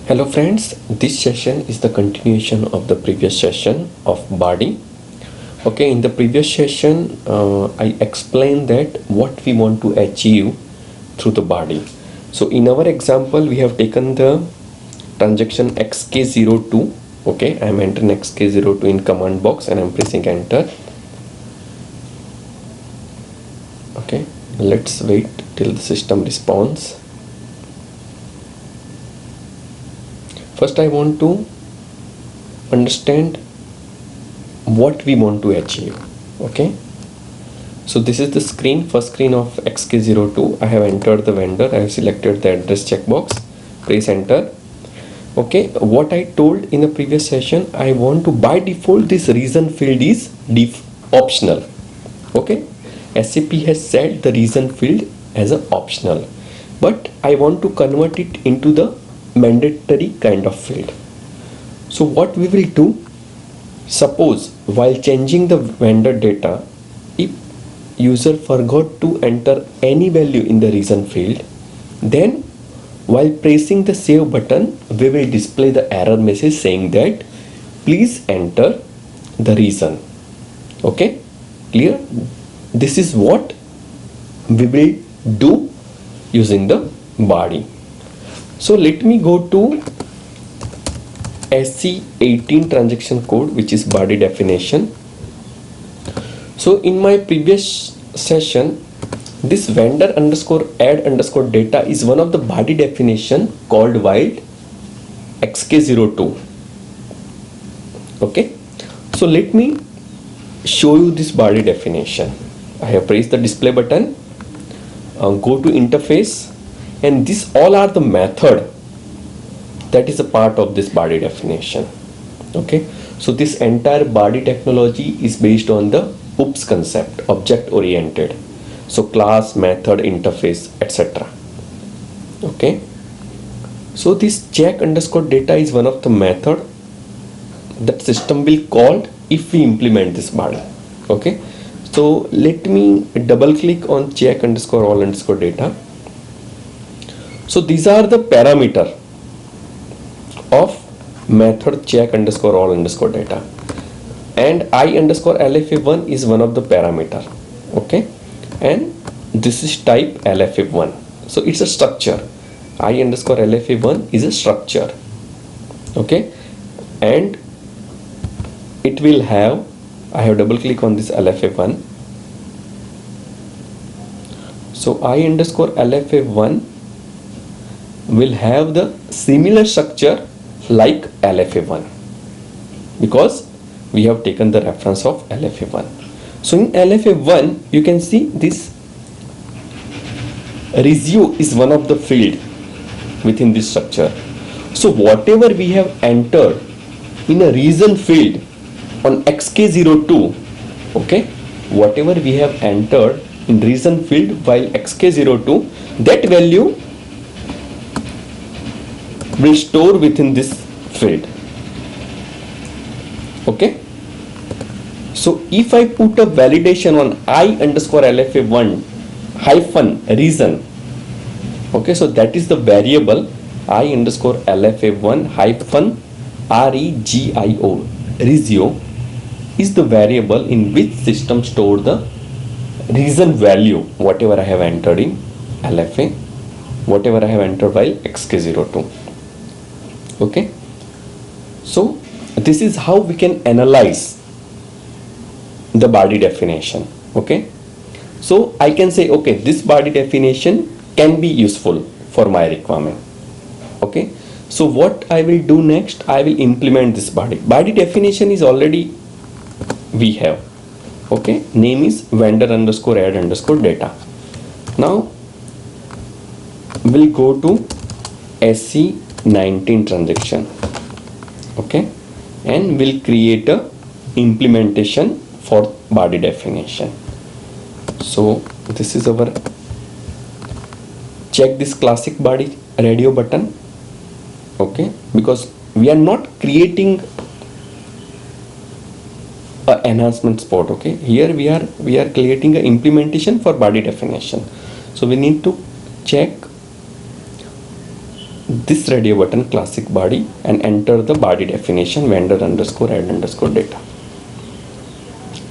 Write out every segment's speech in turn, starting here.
Hello friends, this session is the continuation of the previous session of body. Okay, in the previous session I explained that what we want to achieve through the body. So in our example we have taken the transaction xk02. Okay, I am entering xk02 in command box and I am pressing enter. Okay, let's wait till the system responds. First I want to understand what we want to achieve. Okay, so this is the screen, first screen of xk02. I have entered the vendor, I have selected the address checkbox, press enter. Okay, what I told in the previous session, I want to by default this reason field is optional. Okay, SAP has set the reason field as an optional, but I want to convert it into the mandatory kind of field. So what we will do, suppose while changing the vendor data, if user forgot to enter any value in the reason field, then while pressing the save button we will display the error message saying that please enter the reason. Okay, clear? This is what we will do using the body. So let me go to SC18 transaction code, which is body definition. So in my previous session, this vendor underscore add underscore data is one of the body definition called while xk02. Okay, so let me show you this body definition. I have pressed the display button, go to interface, and this all are the method that is a part of this body definition. Okay, so this entire body technology is based on the OOPS concept, object oriented. So class, method, interface, etc. Okay, so this check underscore data is one of the method that system will call if we implement this body. Okay, so let me double click on check underscore all underscore data. So these are the parameter of method check underscore all underscore data, and I underscore LFA1 is one of the parameter. Okay, and this is type LFA1, so it's a structure. I underscore LFA1 is a structure. Okay, and it will have, I have double click on this LFA1. So I underscore LFA1 will have the similar structure like LFA1 because we have taken the reference of LFA1. So in LFA1 you can see this residue is one of the field within this structure. So whatever we have entered in a reason field on xk02, okay, whatever we have entered in reason field while xk02, that value will store within this field. Okay, so if I put a validation on I underscore LFA1 hyphen reason, okay, so that is the variable I underscore LFA1 hyphen regio, regio is the variable in which system store the reason value whatever I have entered in LFA, whatever I have entered while xk02. Okay, so this is how we can analyze the body definition. Okay, so I can say, okay, this body definition can be useful for my requirement. Okay, so what I will do next, I will implement this body definition is already we have. Okay, name is vendor underscore add underscore data. Now we'll go to SC19 transaction. Okay, and we'll create a implementation for body definition. So this is our check this classic body radio button. Okay, because we are not creating a enhancement spot. Okay, here we are creating an implementation for body definition. So we need to check this radio button classic body and enter the body definition vendor underscore add underscore data.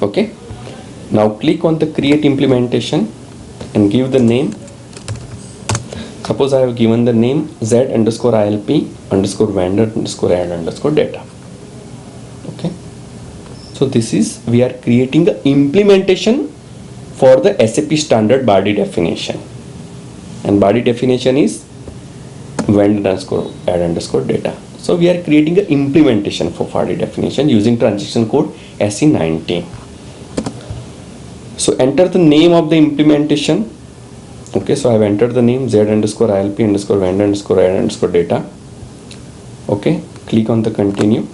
Okay, now click on the create implementation and give the name. Suppose I have given the name z underscore ilp underscore vendor underscore add underscore data. Okay, so this is, we are creating the implementation for the SAP standard body definition, and body definition is vendor underscore add underscore data. So we are creating an implementation for body definition using transaction code SE19. So enter the name of the implementation. Okay, so I have entered the name z underscore ilp underscore vendor underscore add underscore data. Okay, click on the continue.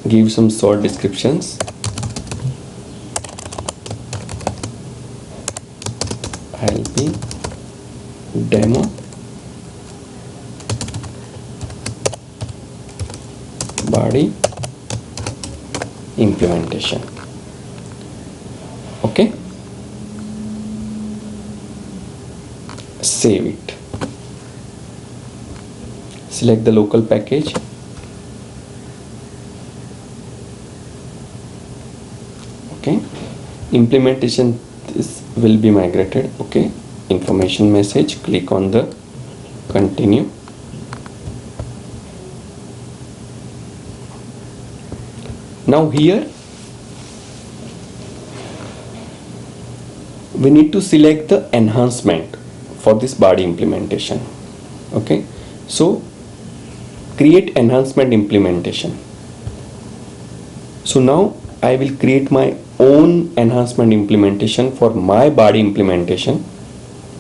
Give some short descriptions. ilp demo body implementation. Okay, save it. Select the local package. Okay, implementation this will be migrated. Okay, information message, click on the continue. Now here we need to select the enhancement for this body implementation. Okay, so create enhancement implementation. So now I will create my own enhancement implementation for my body implementation.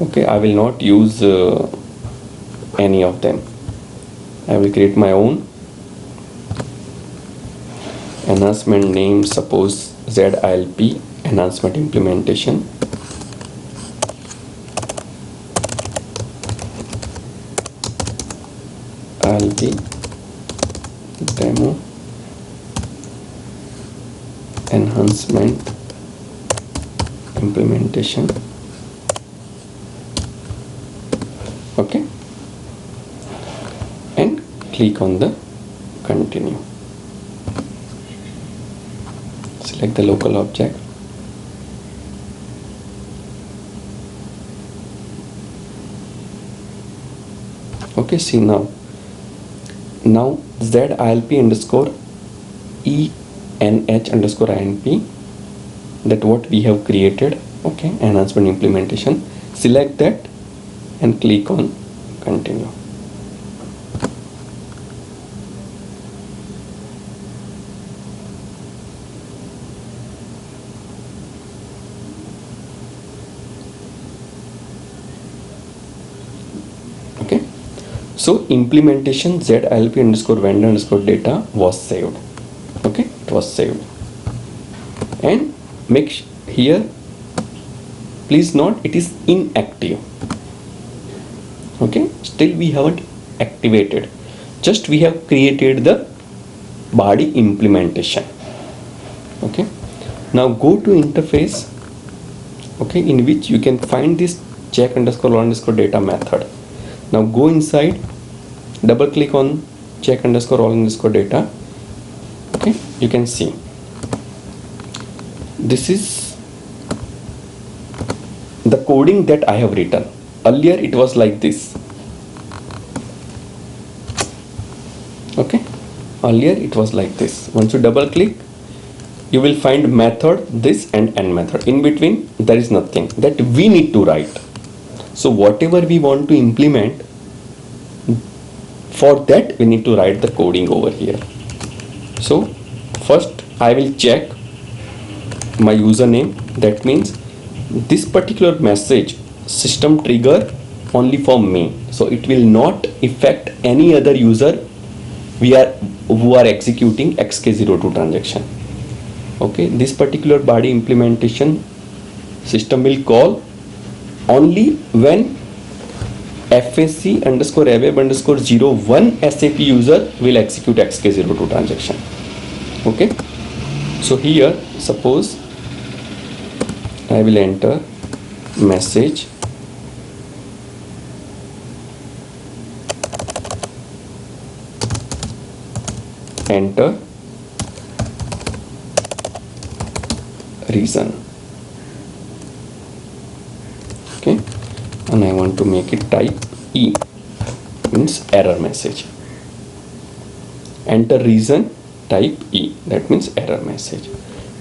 Okay, I will not use any of them. I will create my own enhancement name, suppose zilp enhancement implementation. ilp demo enhancement implementation. Okay, and click on the continue. Select the local object. Okay, see now zilp underscore enh underscore inp, that what we have created. Okay, enhancement implementation, select that and click on continue. Okay, so implementation zilp underscore vendor underscore data was saved. Okay, it was saved. And make here, please note it is inactive. Okay, still we haven't activated, just we have created the body implementation. Okay, now go to interface. Okay, in which you can find this check underscore underscore data method. Now go inside, double click on check underscore all underscore data. Okay, you can see this is the coding that I have written. Earlier it was like this. Okay, earlier it was like this. Once you double click, you will find method this and end method. In between there is nothing that we need to write. So whatever we want to implement, for that we need to write the coding over here. So first I will check my username. That means this particular message system trigger only for me, so it will not affect any other user who are executing xk02 transaction. Okay, this particular body implementation system will call only when FSC underscore ABAP underscore 01 SAP user will execute xk02 transaction. Okay, so here suppose I will enter message enter reason. Okay, and I want to make it type E, means error message. Enter reason, type E, that means error message.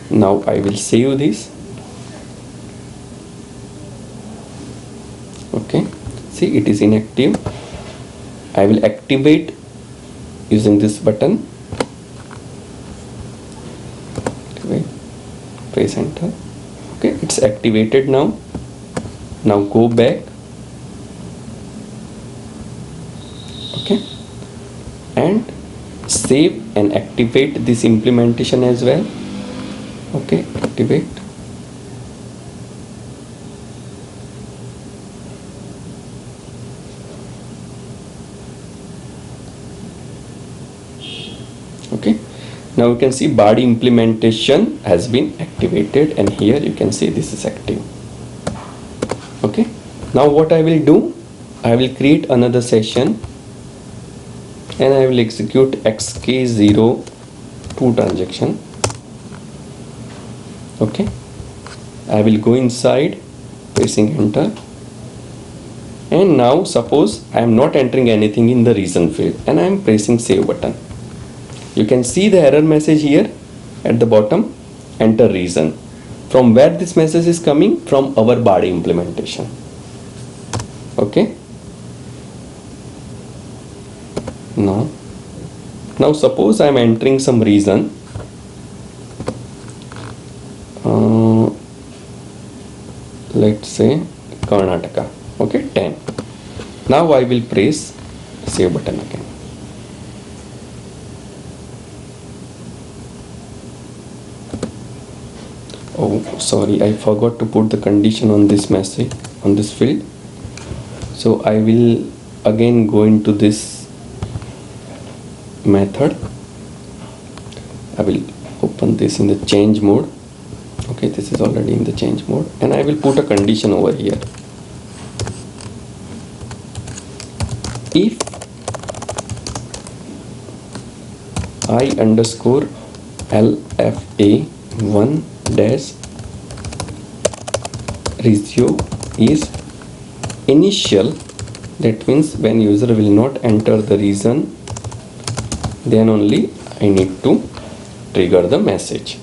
Now I will save this. Okay, see, it is inactive. I will activate using this button. Activate, press enter. Okay, it's activated now. Now go back. Okay, and save and activate this implementation as well. Okay, activate. Okay, now you can see BadiP implementation has been activated, and here you can see this is active. Okay, now what I will do, I will create another session and I will execute xk02 transaction. Okay, I will go inside, pressing enter, and now suppose I am not entering anything in the reason field and I am pressing save button. You can see the error message here at the bottom, enter reason. From where this message is coming? From our BadiP implementation. Okay, now suppose I am entering some reason, let's say Karnataka. Okay, 10. Now I will press save button again. Oh, sorry, I forgot to put the condition on this message, on this field. So I will again go into this method. I will open this in the change mode. Okay, this is already in the change mode, and I will put a condition over here. If I underscore LFA1 dash ratio is initial, that means when user will not enter the reason, then only I need to trigger the message.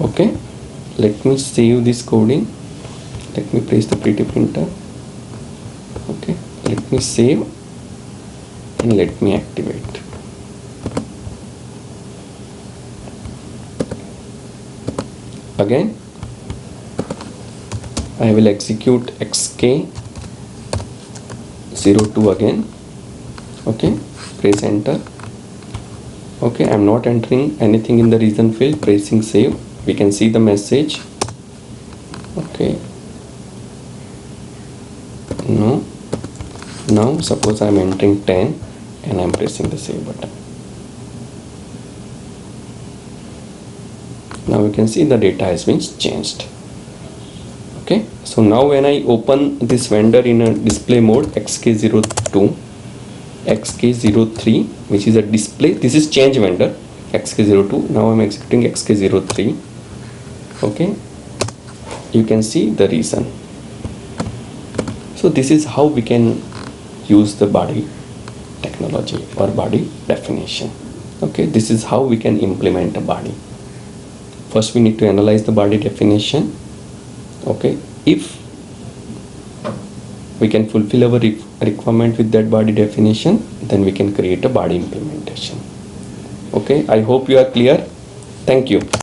Okay, let me save this coding. Let me press the pretty printer. Okay, let me save and let me activate. Again I will execute xk02 again. Okay, press enter. Okay, I am not entering anything in the reason field, pressing save. We can see the message. Okay, no, now suppose I am entering 10 and I am pressing the save button. Now you can see the data has been changed. Okay, so now when I open this vendor in a display mode, xk02, xk03, which is a display, this is change vendor, xk02. Now I'm executing xk03. Okay, you can see the reason. So this is how we can use the BadiP technology or BadiP definition. Okay, this is how we can implement a BadiP. First we need to analyze the BadiP definition. Okay, if we can fulfill our requirement with that BadiP definition, then we can create a BadiP implementation. Okay, I hope you are clear. Thank you.